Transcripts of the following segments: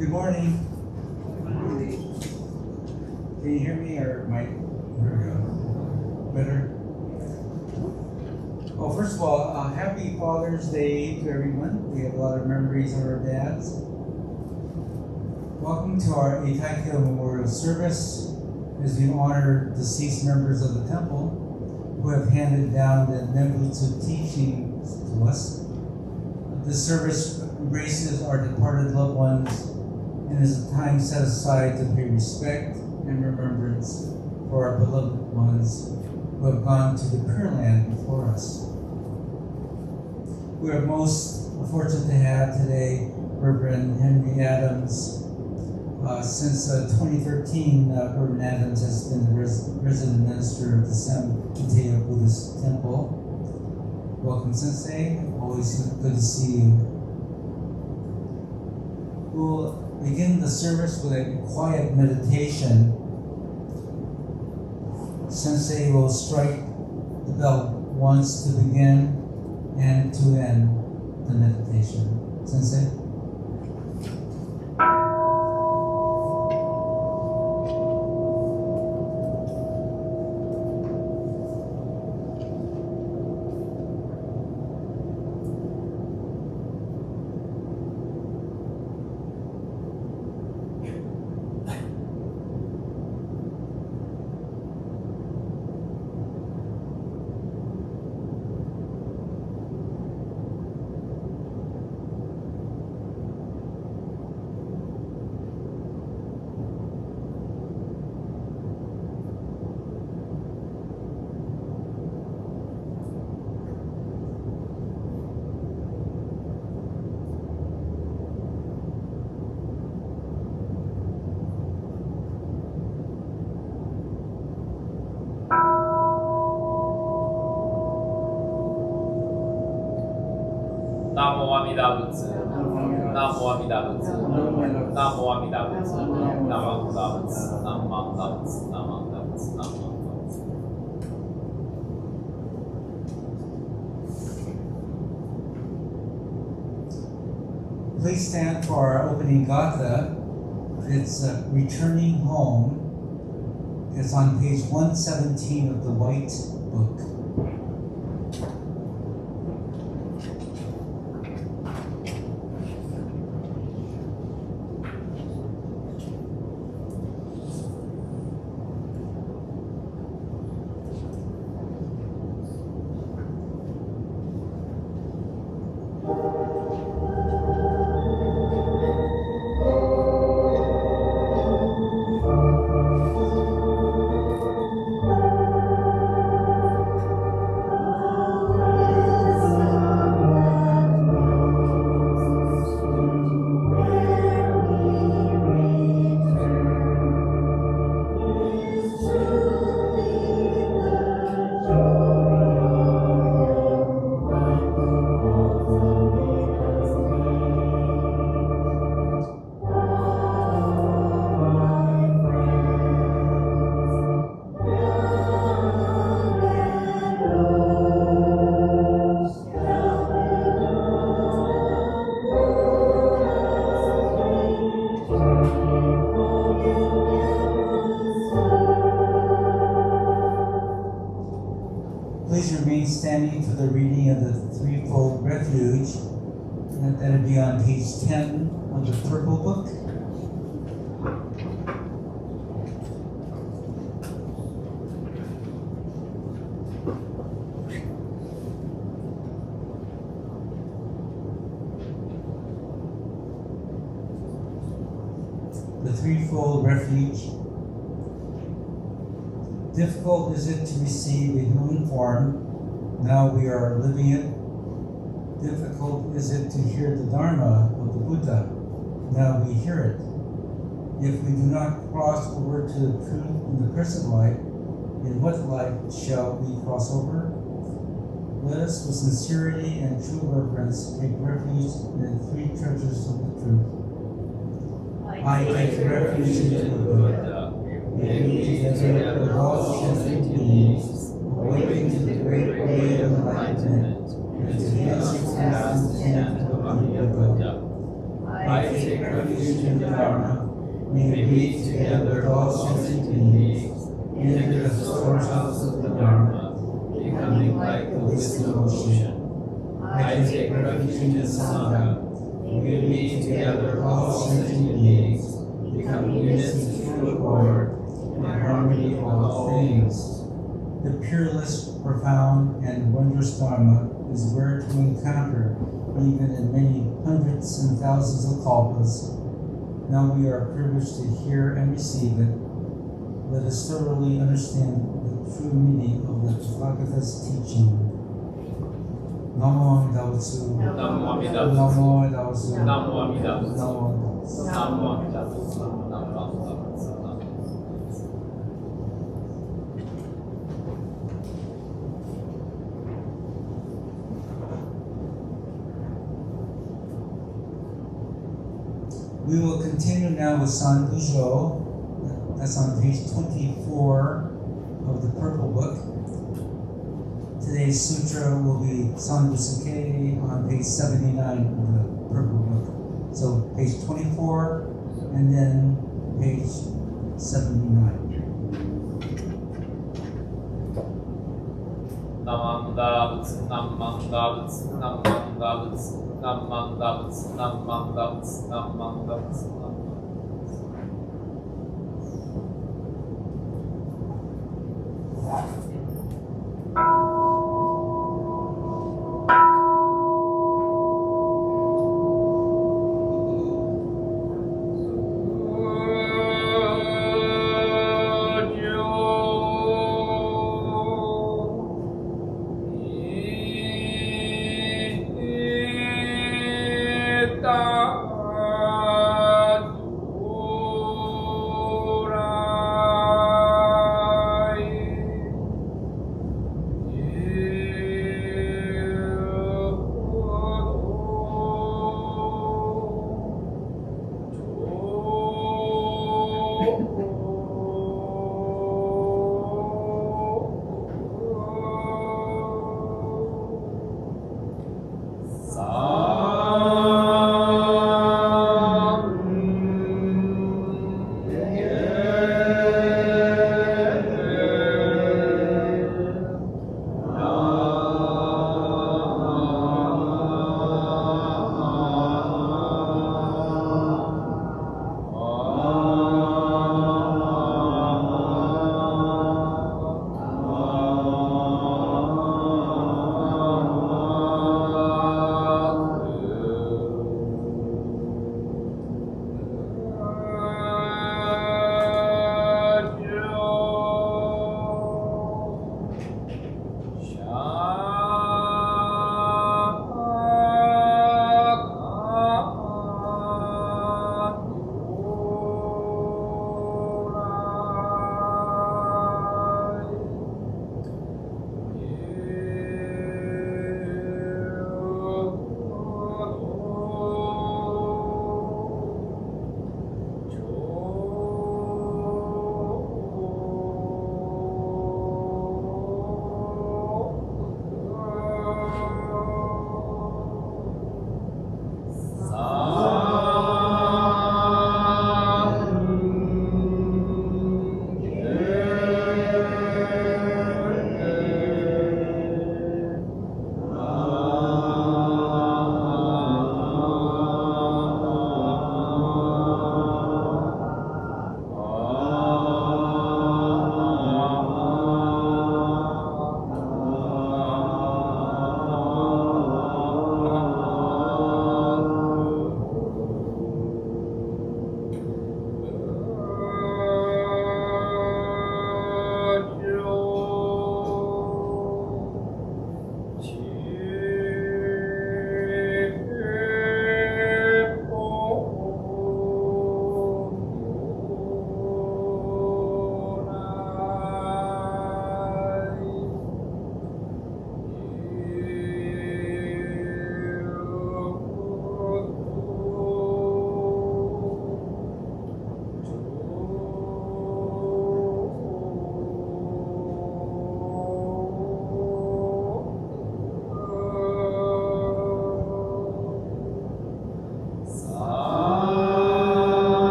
Good morning. Can you hear me or mic? There we go. Better? Well, first of all, happy Father's Day to everyone. We have a lot of memories of our dads. Welcome to our Eitaikyo Memorial Service as we honor deceased members of the temple who have handed down the Butsu teachings to us. This service embraces our departed loved ones and is a time set aside to pay respect and remembrance for our beloved ones who have gone to the Pure Land before us. We are most fortunate to have today Reverend Henry Adams. Since 2013, Reverend Adams has been the resident minister of the San Eitaikyo Buddhist Temple. Welcome, Sensei. Always good to see you. We'll begin the service with a quiet meditation. Sensei will strike the bell once to begin and to end the meditation. Sensei? Namo Amida Butsu. Namo Amida Butsu. Namo Amida Butsu. Namo Amida Butsu. Namo Amida Butsu. Namo Amida Butsu. Namo Amida Butsu. Please stand for our opening gatha. It's Returning Home. It's on page 117 of the White Book. Please remain standing for the reading of the Threefold Refuge. And that'll be on page 10 of the Purple Book. The Threefold Refuge. Difficult is it to receive a human form, now we are living it. Difficult is it to hear the Dharma of the Buddha, now we hear it. If we do not cross over to the truth in the present life, in what life shall we cross over? Let us with sincerity and true reverence take refuge in the three treasures of the truth. I take refuge in the Buddha. May we together with all sentient beings awaken to the great way of enlightenment and to his expansive intent of Amida. I take refuge in the Dharma. May we together with all sentient beings enter the storehouse of the Dharma, becoming like the wisdom ocean. I take refuge in the Sangha. May we together with all sentient beings become units in true accord and harmony of all things. The peerless, profound, and wondrous Dharma is rare to encounter even in many hundreds and thousands of kalpas. Now we are privileged to hear and receive it. Let us thoroughly understand the true meaning of the Tathagata's teaching. Namo Amida Butsu. Namo Amida Butsu. Namo Amida Butsu. Namo Amida Butsu. Namo Amida Butsu. Namo Amida Butsu. Namo Amida Butsu. We will continue now with San Ujo. That's on page 24 of the Purple Book. Today's sutra will be San Busuke on page 79 of the Purple Book. So page 24 and then page 79. Namo Amida Butsu. Namo Amida Butsu. Namo Amida Butsu. Namo Amida Butsu. Namo Amida Butsu. Namo Amida Butsu.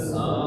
Sa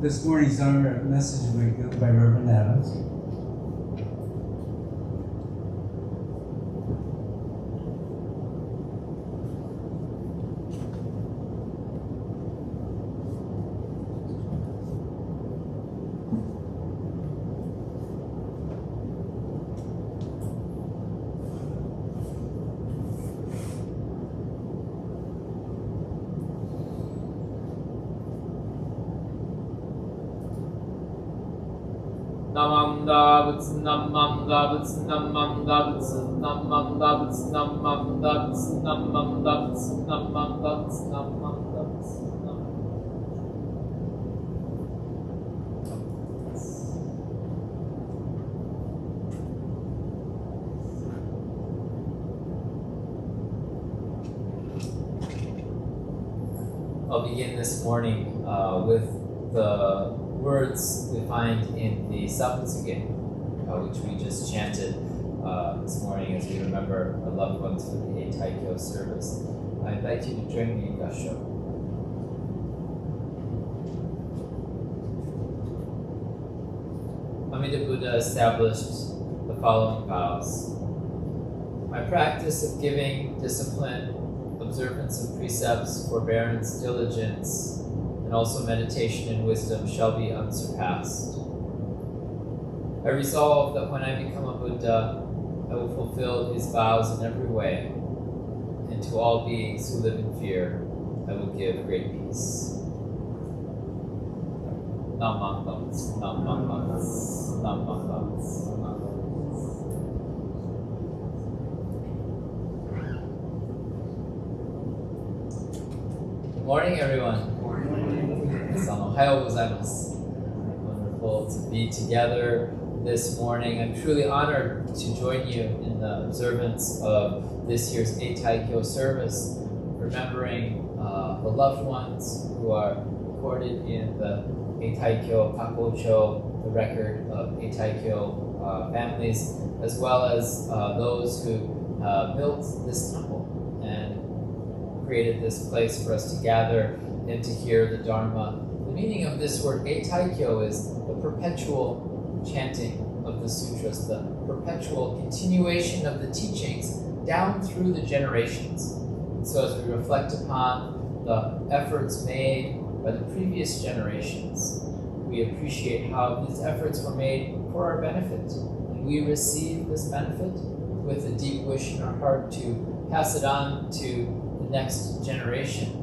This morning's our message will be given by Reverend Adams. I'll begin this morning with the words we find in the Sabutsuge, which we just chanted this morning as we remember our loved ones for the Eitaikyo service. I invite you to join me in Gasho. Amida Buddha established the following vows. My practice of giving, discipline, observance of precepts, forbearance, diligence, and also meditation and wisdom shall be unsurpassed. I resolve that when I become a Buddha, I will fulfill these vows in every way, and to all beings who live in fear, I will give great peace. Namo, Namo, Namo. Good morning, everyone. Wonderful to be together this morning. I'm truly honored to join you in the observance of this year's Eitaikyo service, remembering the loved ones who are recorded in the Eitaikyo Kakocho, the record of Eitaikyo families, as well as those who built this temple and created this place for us to gather and to hear the Dharma. The meaning of this word Eitaikyo is the perpetual chanting of the sutras, the perpetual continuation of the teachings down through the generations. And so as we reflect upon the efforts made by the previous generations, we appreciate how these efforts were made for our benefit. And we receive this benefit with a deep wish in our heart to pass it on to the next generation.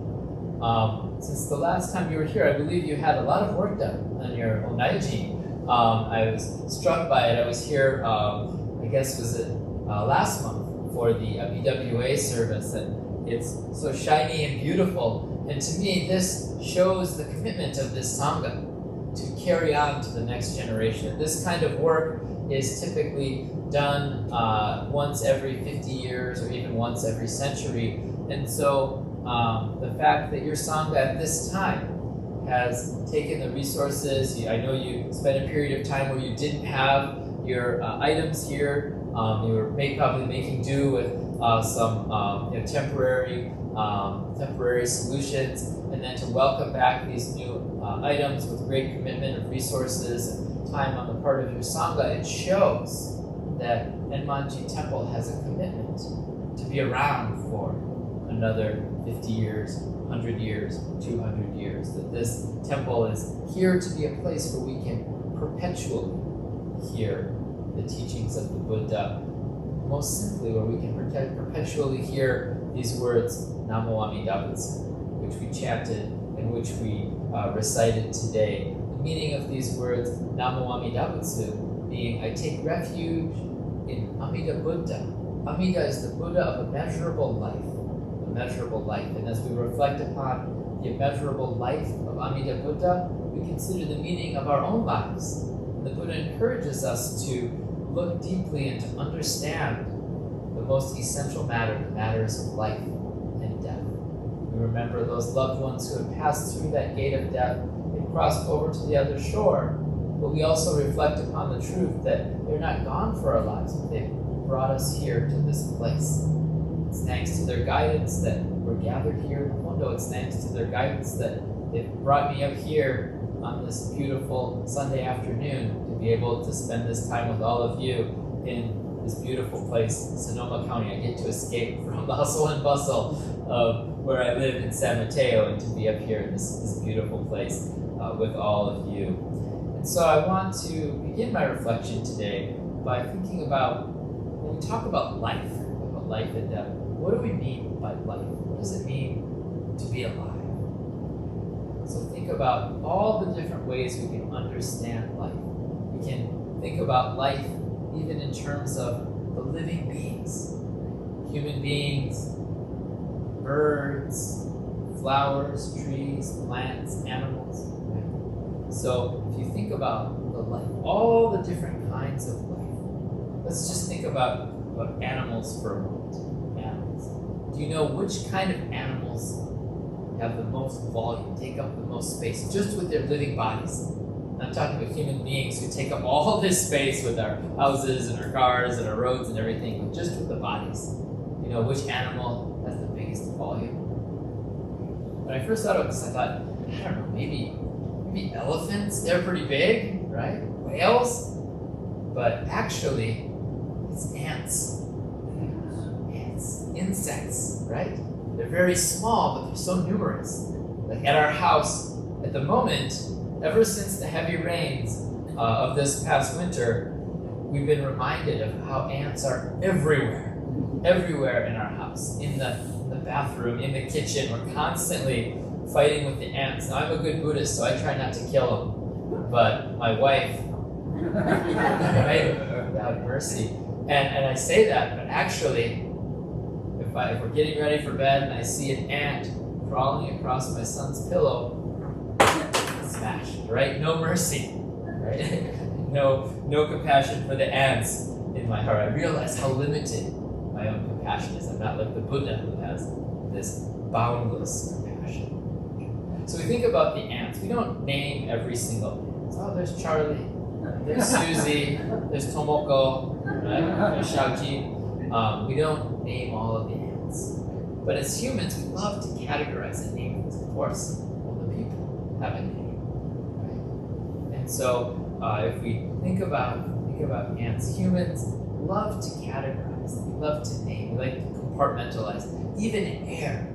Since the last time you were here, I believe you had a lot of work done on your onaiji. I was struck by it. I was here, I guess was it last month for the BWA service, and it's so shiny and beautiful. And to me, this shows the commitment of this Sangha to carry on to the next generation. This kind of work is typically done once every 50 years or even once every century. And so the fact that your Sangha at this time has taken the resources, I know you spent a period of time where you didn't have your items here, you were probably making do with some temporary solutions, and then to welcome back these new items with great commitment of resources and time on the part of your Sangha, it shows that Enmanji Temple has a commitment to be around for another 50 years, 100 years, 200 years, that this temple is here to be a place where we can perpetually hear the teachings of the Buddha, most simply where we can perpetually hear these words, Namo Amida Butsu, which we chanted and which we recited today. The meaning of these words, Namo Amida Butsu, being I take refuge in Amida Buddha. Amida is the Buddha of immeasurable life. And as we reflect upon the immeasurable life of Amida Buddha, we consider the meaning of our own lives. And the Buddha encourages us to look deeply and to understand the most essential matter, the matters of life and death. We remember those loved ones who have passed through that gate of death and crossed over to the other shore, but we also reflect upon the truth that they're not gone for our lives, but they've brought us here to this place. It's thanks to their guidance that we're gathered here in Kondo. It's thanks to their guidance that they've brought me up here on this beautiful Sunday afternoon to be able to spend this time with all of you in this beautiful place, Sonoma County. I get to escape from the hustle and bustle of where I live in San Mateo and to be up here in this beautiful place with all of you. And so I want to begin my reflection today by thinking about, when we talk about life and death, what do we mean by life? What does it mean to be alive? So think about all the different ways we can understand life. We can think about life even in terms of the living beings, human beings, birds, flowers, trees, plants, animals. Right? So if you think about the life, all the different kinds of life, let's just think about animals for a moment. Animals. Do you know which kind of animals have the most volume, take up the most space, just with their living bodies? I'm talking about human beings who take up all this space with our houses and our cars and our roads and everything, but just with the bodies. You know which animal has the biggest volume? When I first thought of this, I thought, I don't know, maybe elephants. They're pretty big, right? Whales. But actually, it's ants. Ants, insects, right? They're very small, but they're so numerous. Like at our house, at the moment, ever since the heavy rains of this past winter, we've been reminded of how ants are everywhere in our house, in the bathroom, in the kitchen. We're constantly fighting with the ants. Now, I'm a good Buddhist, so I try not to kill them, but my wife, right, without mercy. And I say that, but actually, if we're getting ready for bed and I see an ant crawling across my son's pillow, smash, right? No mercy, right? no compassion for the ants in my heart. I realize how limited my own compassion is. I'm not like the Buddha who has this boundless compassion. So we think about the ants. We don't name every single ant. Oh, there's Charlie, there's Susie, there's Tomoko, right? There's Shaoji. We don't name all of the ants. But as humans, we love to categorize and name things. Of course, all the people have a name. Right? And so if we think about ants, humans love to categorize. We love to name. We like to compartmentalize. Even air.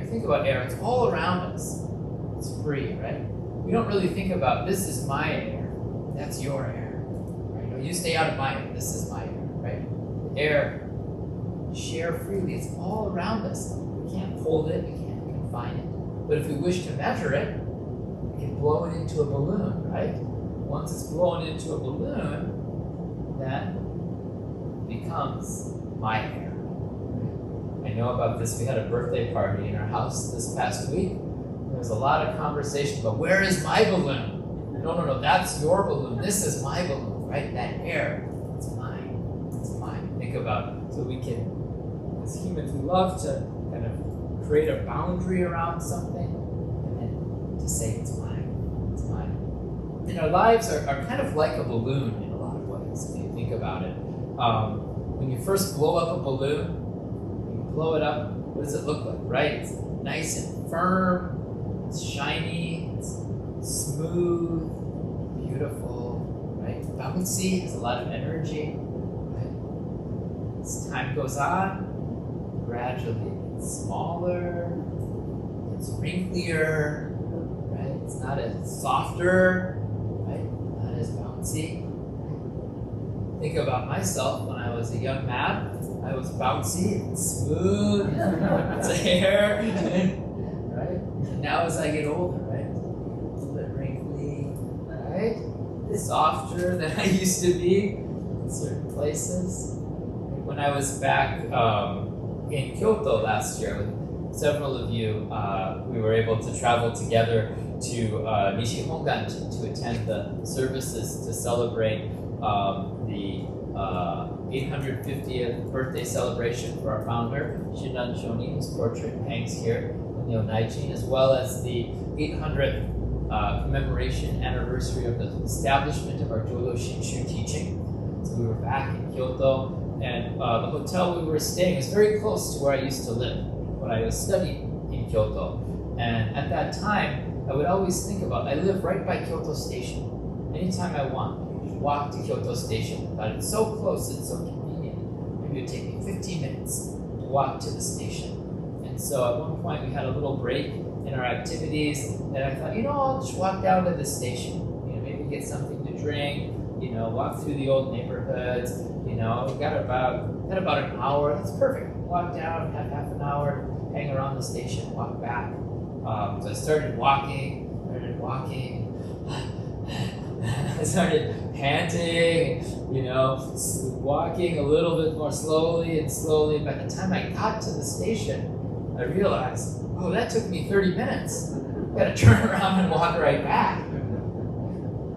Think about air. It's all around us. It's free, right? We don't really think about, this is my air. That's your air. Right? No, you stay out of my air. This is my air, right? Air, share freely. It's all around us. We can't hold it. We can't confine it. But if we wish to measure it, we can blow it into a balloon, right? Once it's blown into a balloon, that becomes my air. I know about this. We had a birthday party in our house this past week. There was a lot of conversation about, where is my balloon? No, that's your balloon. This is my balloon, right? That air, it's mine. It's mine. Think about, so we can, as humans, we love to kind of create a boundary around something and then to say it's mine. It's mine. And our lives are kind of like a balloon in a lot of ways, if you think about it. When you first blow up a balloon, blow it up, what does it look like, right? It's nice and firm, it's shiny, it's smooth, beautiful, right? Bouncy, has a lot of energy, right? As time goes on, gradually it's smaller, it's wrinklier, right? It's not as softer, right? Not as bouncy. Think about myself when I was a young man. I was bouncy and smooth, it's hair, right? And now as I get older, right? A little bit wrinkly, right? Softer than I used to be in certain places. When I was back in Kyoto last year with several of you, we were able to travel together to Nishi Honganji to attend the services to celebrate the 850th birthday celebration for our founder, Shinran Shonin, whose portrait hangs here in the Onaichi, as well as the 800th commemoration anniversary of the establishment of our Jodo Shinshu teaching. So we were back in Kyoto, and the hotel we were staying was very close to where I used to live when I was studying in Kyoto. And at that time, I would always think about, I live right by Kyoto Station. Anytime I want, I could walk to Kyoto Station. I thought it's so close, it's so convenient. Maybe it would take me 15 minutes to walk to the station. And so at one point we had a little break in our activities, and I thought, I'll just walk down to the station. Maybe get something to drink, walk through the old neighborhoods. We got about an hour. That's perfect. Walk down, have half an hour, hang around the station, walk back. So I started walking. I started panting, walking a little bit more slowly. By the time I got to the station, I realized, that took me 30 minutes. I gotta turn around and walk right back.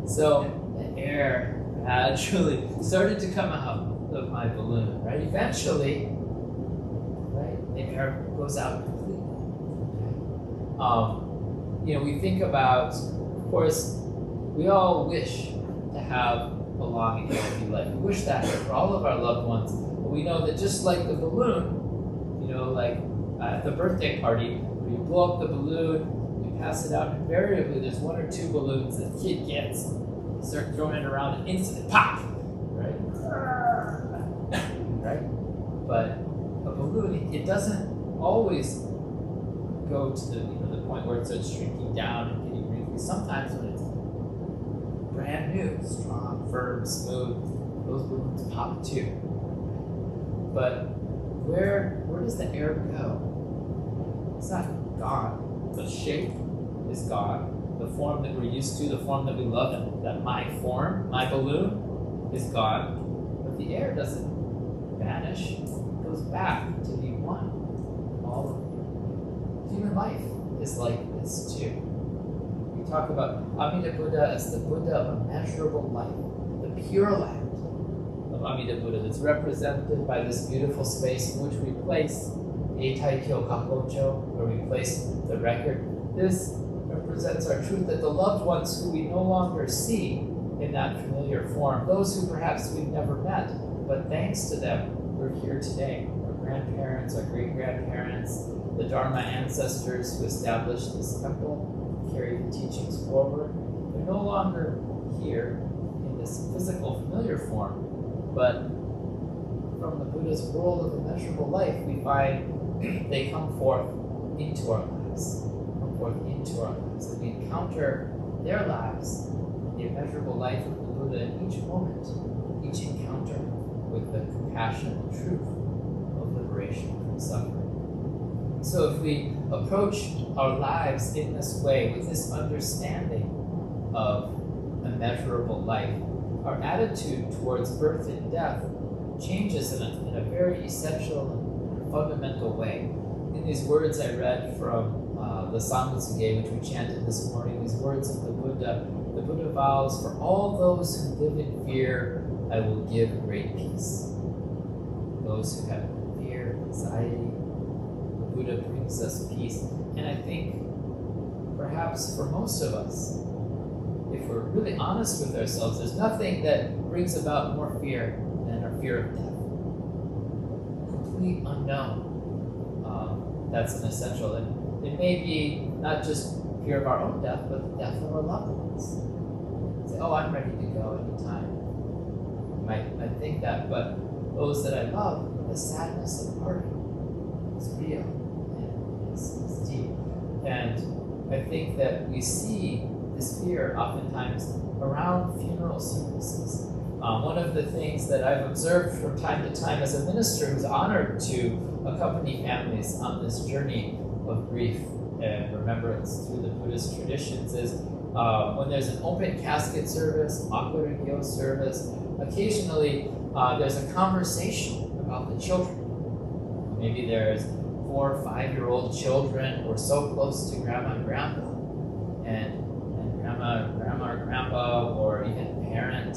So the air gradually started to come out of my balloon, right? Eventually, right, the air goes out completely. We think about, of course, we all wish to have a long and healthy life. We wish that for all of our loved ones. But we know that just like the balloon, like at the birthday party, where you blow up the balloon, you pass it out, invariably there's one or two balloons that the kid gets. Start throwing it around and instantly pop, right? Right? But a balloon, it doesn't always go to the point where it starts shrinking down and getting wrinkly. Sometimes when it's brand new, strong, firm, smooth, those balloons pop too. But where does the air go? It's not gone. The shape is gone. The form that we're used to, the form that we love, and that my form, my balloon, is gone. But the air doesn't vanish. It goes back to be one. All of it. Human life is like this too. We talk about Amida Buddha as the Buddha of immeasurable life, the pure land of Amida Buddha that's represented by this beautiful space in which we place Eitaikyo Kakocho, where we place the record. This represents our truth that the loved ones who we no longer see in that familiar form, those who perhaps we've never met, but thanks to them, we're here today. Our grandparents, our great-grandparents, the Dharma ancestors who established this temple, carried the teachings forward. They're no longer here in this physical, familiar form, but from the Buddha's world of immeasurable life, we find they come forth into our lives. As we encounter their lives, the immeasurable life of the Buddha in each moment, each encounter with the compassion and truth of liberation from suffering. So if we approach our lives in this way, with this understanding of immeasurable life, our attitude towards birth and death changes in a very essential and fundamental way. In these words I read from the Sambutsuge, which we chanted this morning, these words of the Buddha vows, for all those who live in fear, I will give great peace. Those who have fear, anxiety, the Buddha brings us peace. And I think perhaps for most of us, if we're really honest with ourselves, there's nothing that brings about more fear than our fear of death. Complete unknown. That's an essential. And it may be not just fear of our own death, but the death of our loved ones. Say, I'm ready to go anytime. You might think that, but those that I love, the sadness of parting is real and it's deep. And I think that we see this fear oftentimes around funeral services. One of the things that I've observed from time to time as a minister who's honored to accompany families on this journey of grief and remembrance through the Buddhist traditions is when there's an open casket service, makurigyo service, occasionally there's a conversation about the children. Maybe there's 4 or 5-year-old children who are so close to grandma and grandpa, and grandma or grandpa, or even parent,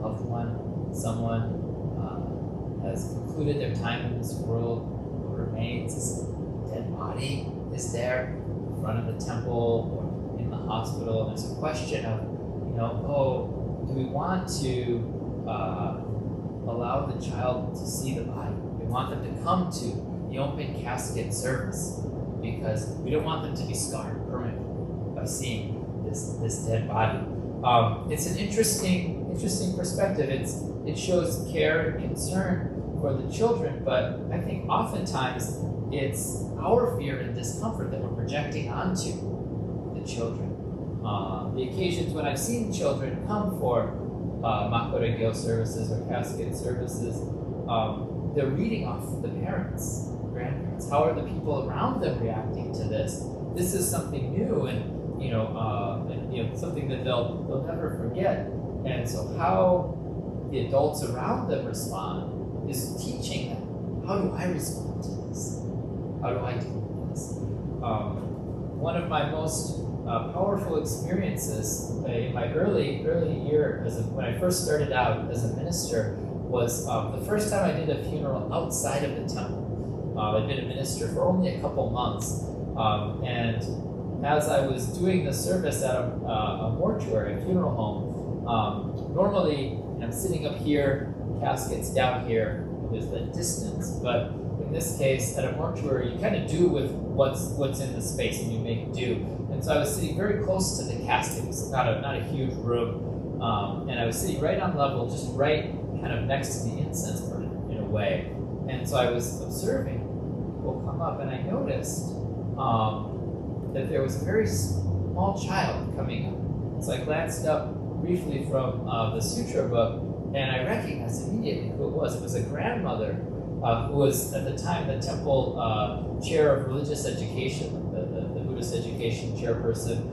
loved one, someone has concluded their time in this world. What remains is a dead body is there in front of the temple or in the hospital. And there's a question of, do we want to allow the child to see the body? We want them to come to the open casket service because we don't want them to be scarred permanently by seeing this dead body. It's an interesting perspective. It shows care and concern for the children, but I think oftentimes it's our fear and discomfort that we're projecting onto the children. The occasions when I've seen children come for makoregyo services or casket services, they're reading off the parents, grandparents. How are the people around them reacting to this? This is something new and something that they'll never forget. And so how the adults around them respond is teaching them, how do I respond to this? How do I deal with this? One of my most powerful experiences in my early year, when I first started out as a minister, was the first time I did a funeral outside of the temple. I'd been a minister for only a couple months, and as I was doing the service at a mortuary, a funeral home, normally I'm sitting up here, caskets down here, there's that distance, but in this case, at a mortuary, you kind of do with what's in the space, and you make do. And so I was sitting very close to the casket. It's not a huge room, and I was sitting right on level, just right kind of next to the incense burner in a way. And so I was observing people come up, and I noticed that there was a very small child coming up. So I glanced up briefly from the sutra book, and I recognized immediately who it was. It was a grandmother who was at the time the temple chair of religious education, the Buddhist education chairperson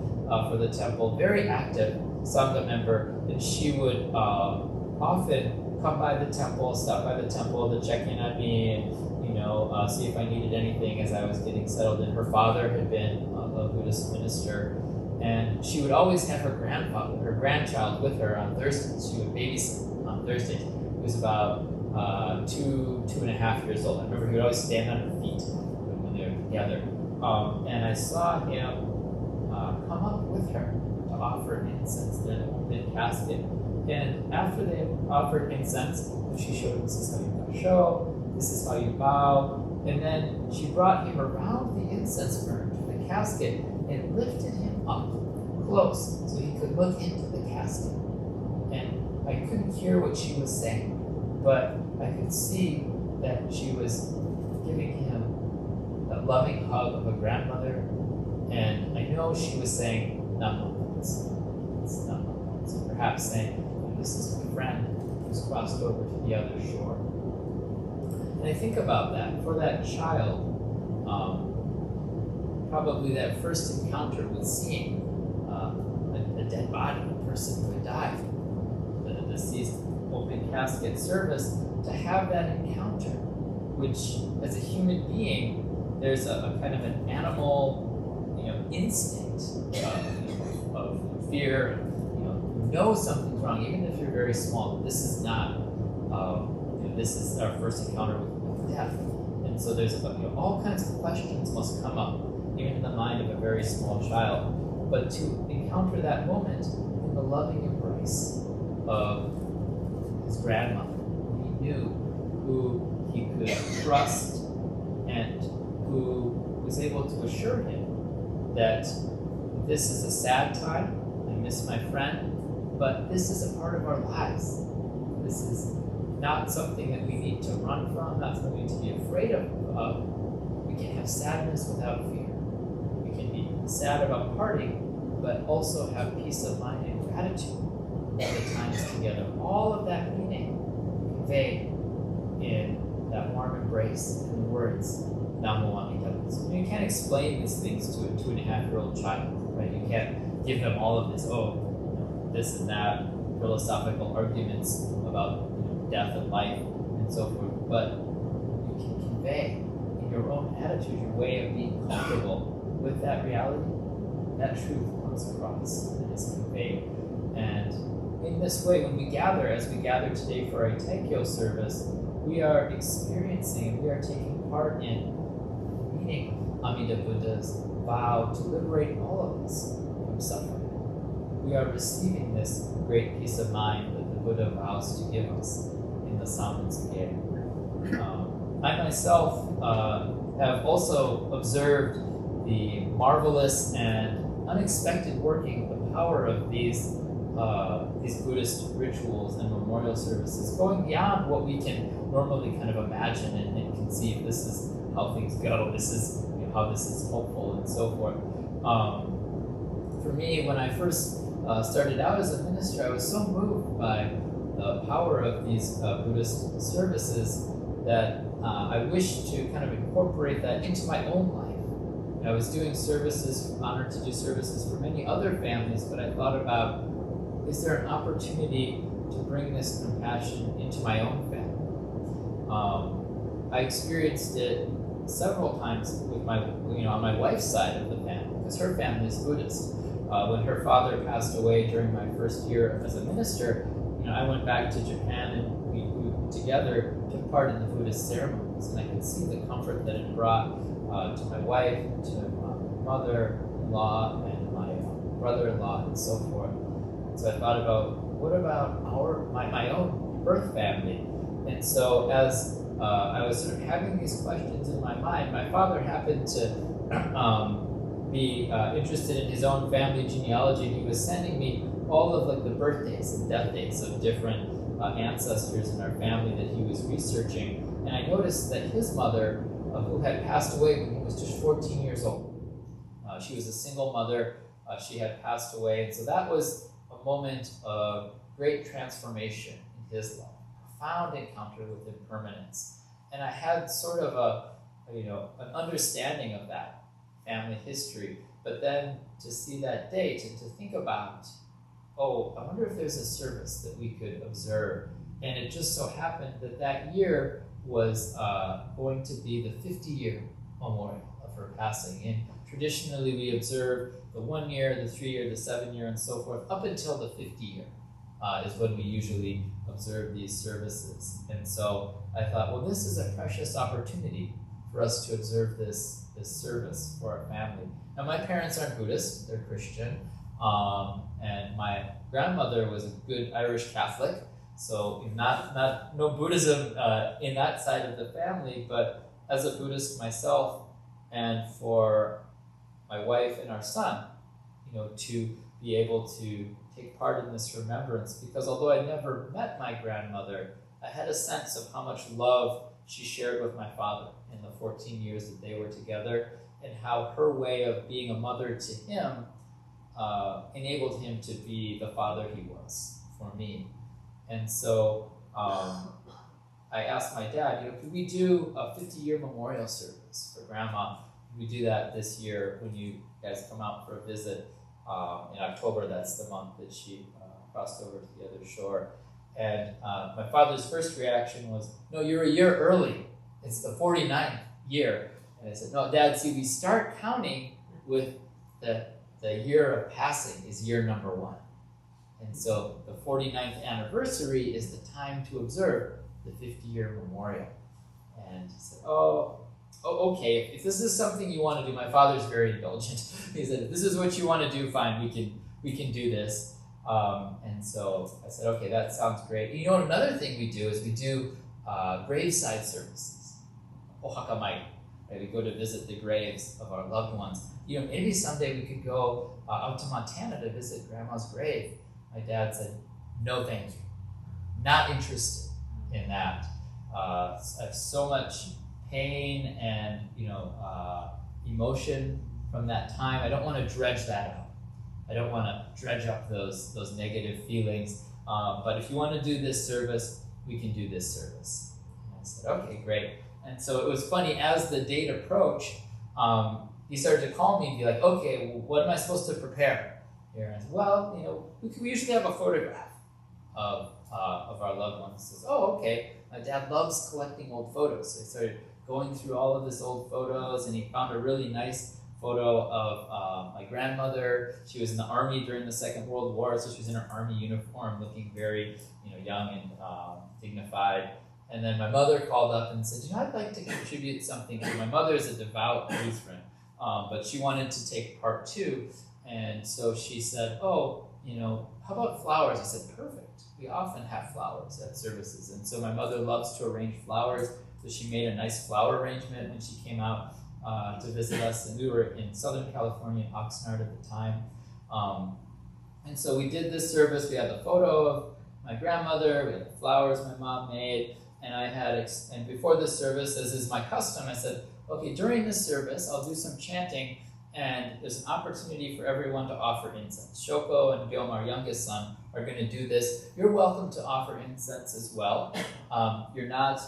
for the temple, very active Sangha member, and she would often come by the temple, stop by the temple to check in on me and see if I needed anything as I was getting settled in. Her father had been a Buddhist minister, and she would always have her grandchild with her on Thursdays. She would babysit on Thursdays. He was about 2.5 years old. I remember he would always stand on her feet when they were together. And I saw him come up with her to offer incense, the open casket. And after they offered incense, she showed him, this is how you show, this is how you bow. And then she brought him around the incense burner to the casket and lifted him up close so he could look into the casket. And I couldn't hear what she was saying, but I could see that she was giving him a loving hug of a grandmother, and I know she was saying, Namo, it's Namo. So perhaps saying, this is my friend who's crossed over to the other shore. And I think about that. For that child, probably that first encounter with seeing a dead body, a person who had died, the deceased open casket service, to have that encounter, which as a human being, there's a kind of an animal, instinct of fear. You know something's wrong, even if you're very small. This is not. This is our first encounter with death, and so there's all kinds of questions must come up, even in the mind of a very small child. But to encounter that moment in the loving embrace of his grandmother, who he knew, who he could trust, and who was able to assure him that this is a sad time, I miss my friend, but this is a part of our lives. This is not something that we need to run from, not something we need to be afraid of. We can have sadness without fear. We can be sad about parting, but also have peace of mind and gratitude for the times together. All of that meaning conveyed in that warm embrace and the words, Namo, Amida. So you can't explain these things to a 2.5-year-old child, right? You can't give them all of this, this and that, philosophical arguments about death and life and so forth. But you can convey in your own attitude, your way of being comfortable with that reality, that truth comes across and is conveyed And in this way, when we gather, as we gather today for our Eitaikyo service, we are experiencing, we are taking part in meeting Amida Buddha's vow to liberate all of us from suffering. We are receiving this great peace of mind that the Buddha vows to give us in the Sammansagye. I myself have also observed the marvelous and unexpected working, the power of these Buddhist rituals and memorial services, going beyond what we can normally kind of imagine and conceive. This is how things go. This is how this is hopeful and so forth. For me, when I first started out as a minister, I was so moved by the power of these Buddhist services that I wished to kind of incorporate that into my own life. I was doing services, honored to do services for many other families, but I thought about, is there an opportunity to bring this compassion into my own family? I experienced it several times with my, on my wife's side of the family, because her family is Buddhist. When her father passed away during my first year as a minister, I went back to Japan and we together took part in the Buddhist ceremonies, and I could see the comfort that it brought to my wife, to my mother-in-law, and my brother-in-law, and so forth. So I thought about, what about my own birth family? And so as I was sort of having these questions in my mind, my father happened to be interested in his own family genealogy, and he was sending me all of the birthdays and death dates of different ancestors in our family that he was researching. And I noticed that his mother, who had passed away when he was just 14 years old, she was a single mother, she had passed away, and so that was a moment of great transformation in his life, profound encounter with impermanence. And I had sort of an understanding of that family history, but then to see that date and to think about, oh, I wonder if there's a service that we could observe. And it just so happened that that year was going to be the 50-year memorial of her passing. And traditionally we observe the 1 year, the 3 year, the 7 year, and so forth, up until the 50 year is when we usually observe these services. And so I thought, well, this is a precious opportunity for us to observe this service for our family. Now, my parents aren't Buddhist, they're Christian, and my grandmother was a good Irish Catholic, so no Buddhism in that side of the family, but as a Buddhist myself, and for my wife and our son, to be able to take part in this remembrance, because although I never met my grandmother, I had a sense of how much love she shared with my father in the 14 years that they were together, and how her way of being a mother to him enabled him to be the father he was for me. And so I asked my dad, could we do a 50-year memorial service for Grandma? Could we do that this year when you guys come out for a visit in October? That's the month that she crossed over to the other shore. And my father's first reaction was, no, you're a year early. It's the 49th year. And I said, no, Dad, see, we start counting with the year of passing is year number 1. And so the 49th anniversary is the time to observe the 50-year memorial. And he said, oh, okay, if this is something you want to do, my father's very indulgent. He said, if this is what you want to do, fine, we can do this. And so I said, okay, that sounds great. And another thing we do is we do graveside services, ohakamai. Right? We go to visit the graves of our loved ones. Maybe someday we could go out to Montana to visit Grandma's grave. My dad said, no, thank you. Not interested in that. I have so much pain and emotion from that time. I don't want to dredge that out. I don't want to dredge up those negative feelings. But if you want to do this service, we can do this service. And I said, okay, great. And so it was funny, as the date approached, he started to call me and be like, okay, well, what am I supposed to prepare here? And I said, well, we usually have a photograph of our loved ones. He says, oh, okay. My dad loves collecting old photos. So he started going through all of his old photos, and he found a really nice photo of my grandmother. She was in the army during the Second World War, so she was in her army uniform, looking very, young and dignified. And then my mother called up and said, I'd like to contribute something. My mother is a devout Lutheran, but she wanted to take part too. And so she said, how about flowers? I said, perfect. We often have flowers at services. And so my mother loves to arrange flowers. So she made a nice flower arrangement when she came out to visit us. And we were in Southern California, Oxnard at the time. And so we did this service. We had the photo of my grandmother. We had the flowers my mom made. And and before this service, as is my custom, I said, okay, during this service, I'll do some chanting, and there's an opportunity for everyone to offer incense. Shoko and Gyoma, our youngest son, are going to do this. You're welcome to offer incense as well. You're not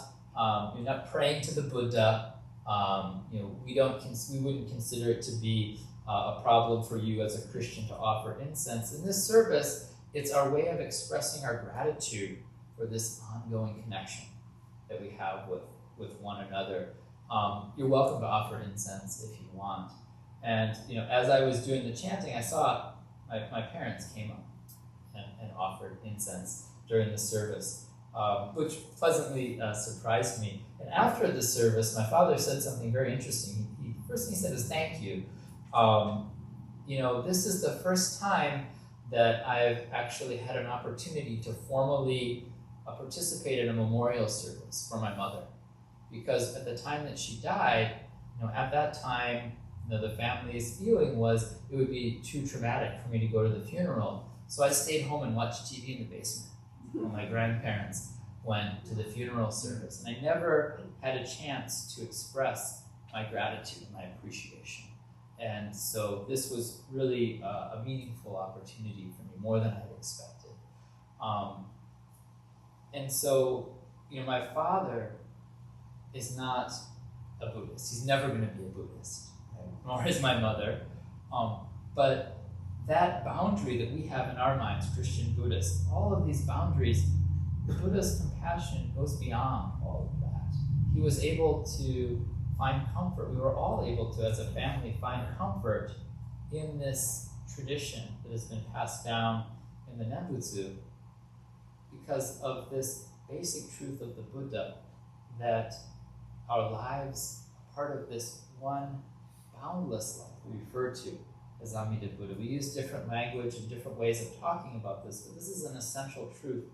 praying to the Buddha. We wouldn't consider it to be a problem for you as a Christian to offer incense. In this service, it's our way of expressing our gratitude for this ongoing connection that we have with one another. You're welcome to offer incense if you want. And as I was doing the chanting, I saw my parents came up and offered incense during the service, which pleasantly surprised me. And after the service, my father said something very interesting. First thing he said is, thank you. This is the first time that I've actually had an opportunity to formally participate in a memorial service for my mother. Because at the time that she died, at that time, the family's feeling was it would be too traumatic for me to go to the funeral. So I stayed home and watched TV in the basement while my grandparents went to the funeral service. And I never had a chance to express my gratitude and my appreciation. And so this was really a meaningful opportunity for me, more than I had expected. And so, my father is not a Buddhist. He's never going to be a Buddhist, right? Nor is my mother. But that boundary that we have in our minds, Christian, Buddhist, all of these boundaries, the Buddha's compassion goes beyond all of that. He was able to find comfort. We were all able to, as a family, find comfort in this tradition that has been passed down in the Nembutsu because of this basic truth of the Buddha, that our lives are part of this one boundless life we refer to as Amida Buddha. We use different language and different ways of talking about this, but this is an essential truth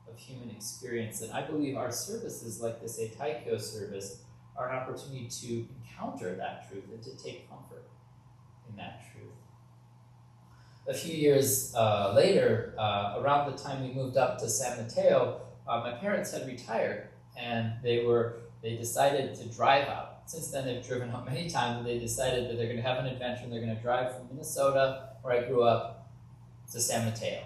of human experience. And I believe our services, like this Eitaikyo service, are an opportunity to encounter that truth and to take comfort in that truth. A few years later, around the time we moved up to San Mateo, my parents had retired, and they decided to drive out. Since then, they've driven out many times, and they decided that they're going to have an adventure, and they're going to drive from Minnesota, where I grew up, to San Mateo,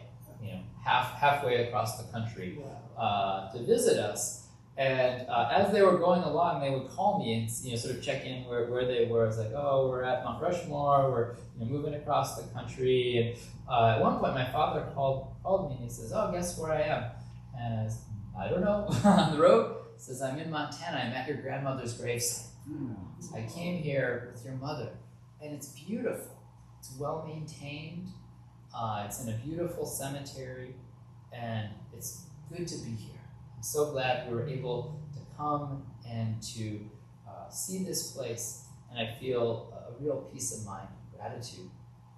halfway across the country, to visit us. And as they were going along, they would call me and sort of check in where they were. I was like, oh, we're at Mount Rushmore, we're moving across the country. And at one point, my father called me and he says, oh, guess where I am? And I said, I don't know, on the road. He says, I'm in Montana, I'm at your grandmother's gravesite. I came here with your mother, and it's beautiful. It's well maintained. It's in a beautiful cemetery, and it's good to be here. I'm so glad we were able to come and to see this place, and I feel a real peace of mind, gratitude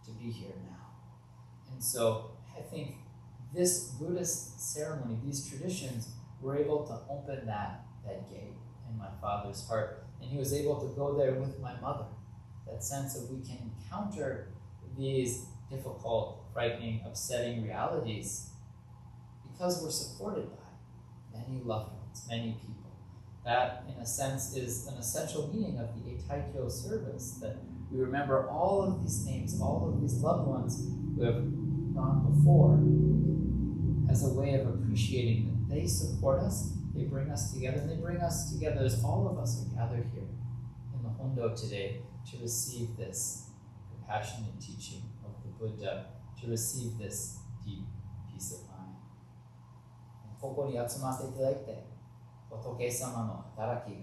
to be here now. And so I think this Buddhist ceremony, these traditions, were able to open that gate in my father's heart, and he was able to go there with my mother. That sense of we can encounter these difficult, frightening, upsetting realities because we're supported by many loved ones, many people. That, in a sense, is an essential meaning of the Eitaikyo service, that we remember all of these names, all of these loved ones who have gone before, as a way of appreciating that they support us, they bring us together, and they bring us together as all of us are gathered here in the Hondo today to receive this compassionate teaching of the Buddha, to receive this deep peace of mind. ここに集まっていただいて、仏様の働きが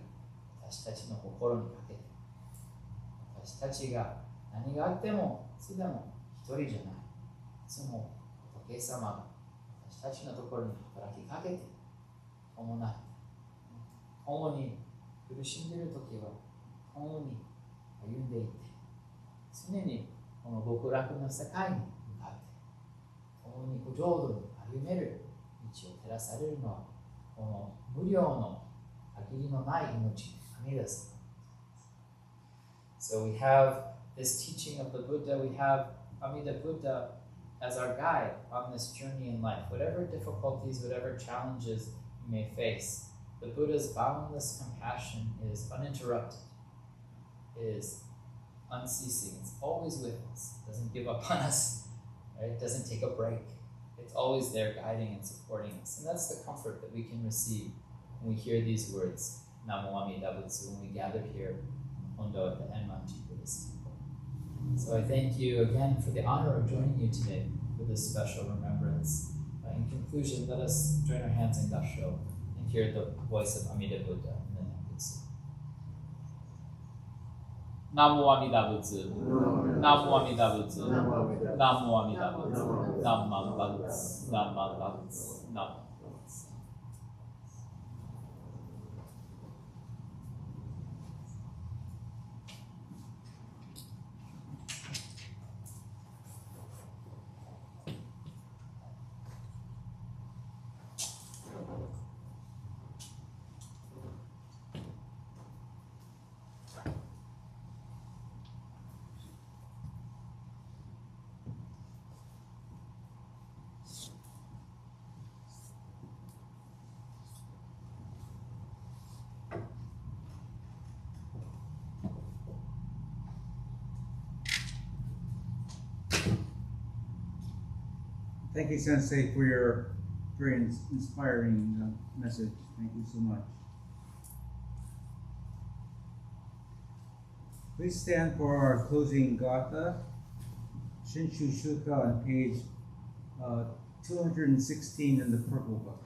私たちの心にかけて、私たちが何があってもいつでも一人じゃない。いつも仏様が私たちのところに働きかけて、伴って、共に苦しんでいるときは共に歩んでいって、常にこの極楽の世界に向かって、共に浄土に歩める道を照らされるのは、この無量の限りのない命、阿弥陀様。So we have this teaching of the Buddha, we have Amida Buddha as our guide on this journey in life. Whatever difficulties, whatever challenges you may face, the Buddha's boundless compassion is uninterrupted, is unceasing. It's always with us. It doesn't give up on us, right? It doesn't take a break. It's always there guiding and supporting us. And that's the comfort that we can receive when we hear these words, Namo Amida Butsu, when we gather here at the Enmanji Buddhist temple. So I thank you again for the honor of joining you today for this special remembrance. In conclusion, let us join our hands in Gasho and hear the voice of Amida Buddha in the Butsu. Namo Amida Butsu. Namo Amida Butsu. Namo Amida Butsu. Namma Butsu. Namma Butsu. Namma. Thank you, Sensei, for your very inspiring message. Thank you so much. Please stand for our closing gatha, Shinshu Shuka on page 216 in the purple book.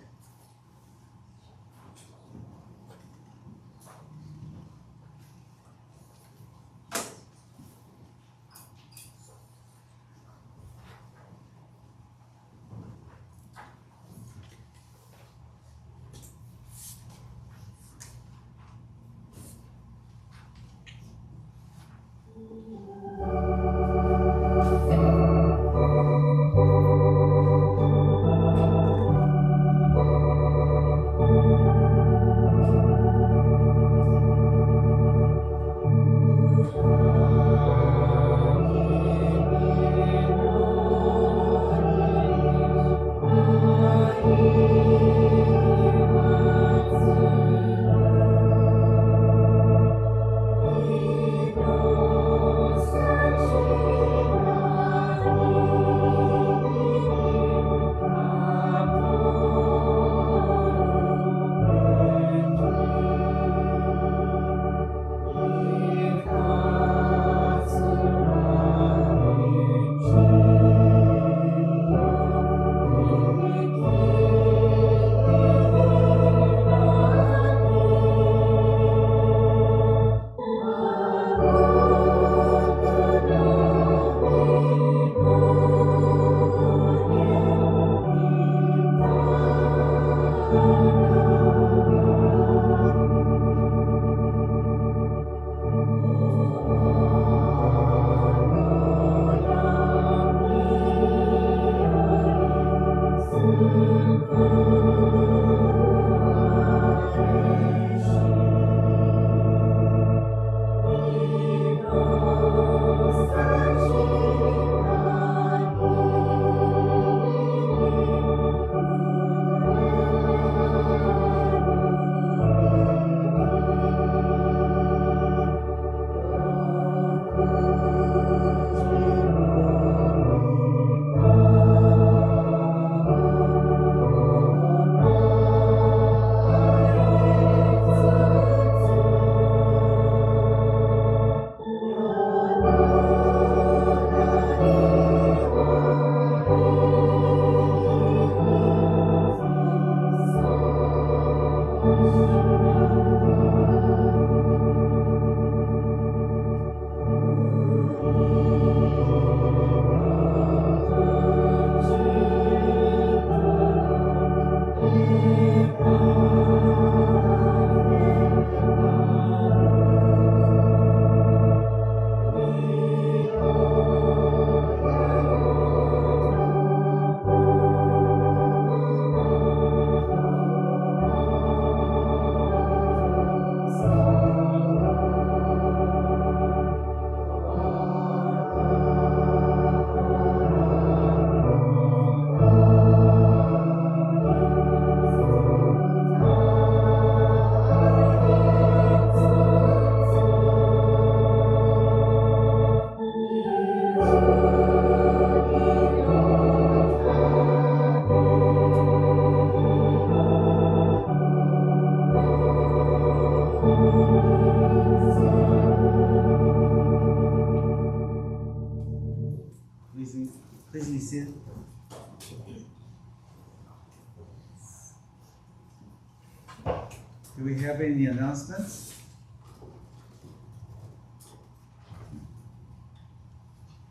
Do we have any announcements?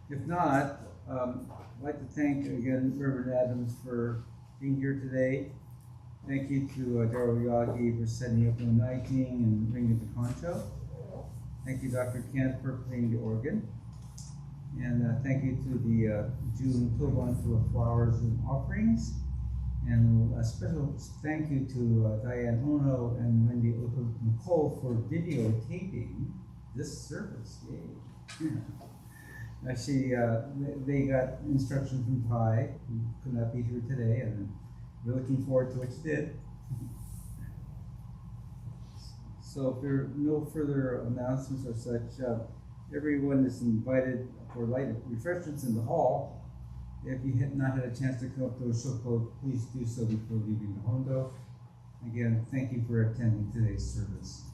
If not, I'd like to thank again Reverend Adams for being here today. Thank you to Darryl Yagi for setting up the lighting and ringing the concho. Thank you, Dr. Ken, for playing the organ. And thank you to the June Toban for flowers and offerings. And a special thank you to Diane Ono and Wendy Nicole for videotaping this service. Yay. Actually, they got instruction from Pi, who could not be here today, and we're looking forward to what you did. So if there are no further announcements or such, everyone is invited for light refreshments in the hall. If you have not had a chance to come up to Oshoko, please do so before leaving the Hondo. Again, thank you for attending today's service.